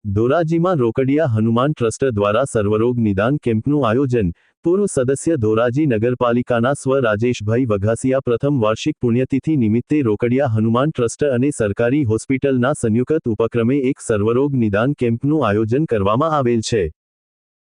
ધોરાજીમાં રોકડિયા Hanuman trust દ્વારા સર્વરોગ નિદાન કેમ્પનું આયોજન। પૂર્વ સદસ્ય ધોરાજી નગરપાલિકાના સ્વ રાજેશભાઈ વઘાસિયા પ્રથમ વાર્ષિક પુણ્યતિથિ નિમિત્તે રોકડિયા હનુમાન ટ્રસ્ટ અને સરકારી હોસ્પિટલના સંયુક્ત ઉપક્રમે એક સર્વરોગ નિદાન કેમ્પનું આયોજન કરવામાં આવેલ છે।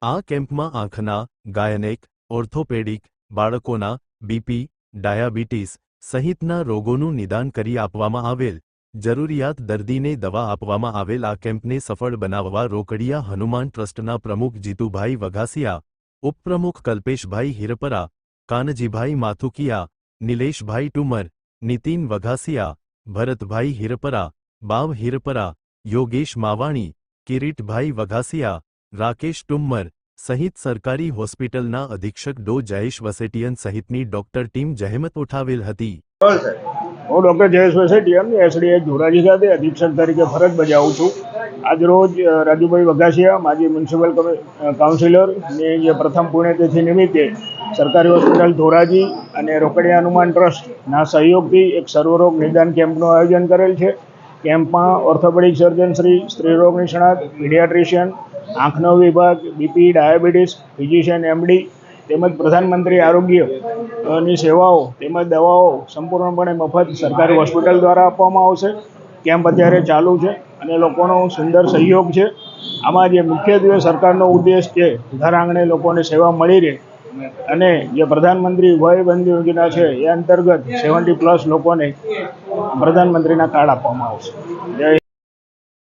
આ કેમ્પમાં આંખના, ગાયનેક, ઓર્થોપેડિક, બાળકોના, બીપી, ડાયાબિટીસ સહિતના રોગોનું નિદાન કરી આપવામાં આવેલ। જરૂરિયાત દર્દીને દવા આપવામાં આવેલ આ કેમ્પને સફળ બનાવવા રોકડિયા હનુમાન ટ્રસ્ટના પ્રમુખ જીતુભાઈ વઘાસિયા, ઉપપ્રમુખ કલ્પેશભાઈ હિરપરા, કાનજીભાઈ માથુકિયા, નિલેશભાઈ ટુમર, નીતિન વઘાસિયા, ભરતભાઈ હિરપરા, બાવ હિરપરા, યોગેશ માવાણી, કિરીટભાઈ વઘાસિયા, રાકેશ ટુમ્મર સહિત સરકારી હોસ્પિટલના અધિક્ષક ડો જયેશ વસેટિયન સહિતની ડોક્ટર ટીમ જહેમત ઉઠાવેલ હતી। હું ડૉક્ટર જયેશ વસેટિયન એસડીએચ ધોરાજી ખાતે અધિક્ષક તરીકે ફરજ બજાવું છું। આજરોજ રાજુભાઈ વઘાસિયા માજી મ્યુનિસિપલ કાઉન્સિલરની જે પ્રથમ પુણ્યતિથિ નિમિત્તે સરકારી હોસ્પિટલ ધોરાજી અને રોકડિયા હનુમાન ટ્રસ્ટના સહયોગથી એક સર્વરોગ નિદાન કેમ્પનું આયોજન કરેલ છે। કેમ્પમાં ઓર્થોપેડિક સર્જનશ્રી, સ્ત્રીરોગ નિષ્ણાત, પીડિયાટ્રિશિયન, આંખનો વિભાગ, બીપી, ડાયાબિટીસ, ફિઝિશિયન એમડી તેમજ પ્રધાનમંત્રી આરોગ્યની સેવાઓ તેમજ દવાઓ સંપૂર્ણપણે મફત સરકારી હોસ્પિટલ દ્વારા આપવામાં આવશે। કેમ્પ અત્યારે ચાલુ છે અને લોકોનો સુંદર સહયોગ છે। આમાં જે મુખ્યત્વે સરકારનો ઉદ્દેશ છે ઘર આંગણે લોકોને સેવા મળી રહે અને જે પ્રધાનમંત્રી વય વંદન યોજના છે એ અંતર્ગત 70+ લોકોને પ્રધાનમંત્રીના કાર્ડ આપવામાં આવશે। જય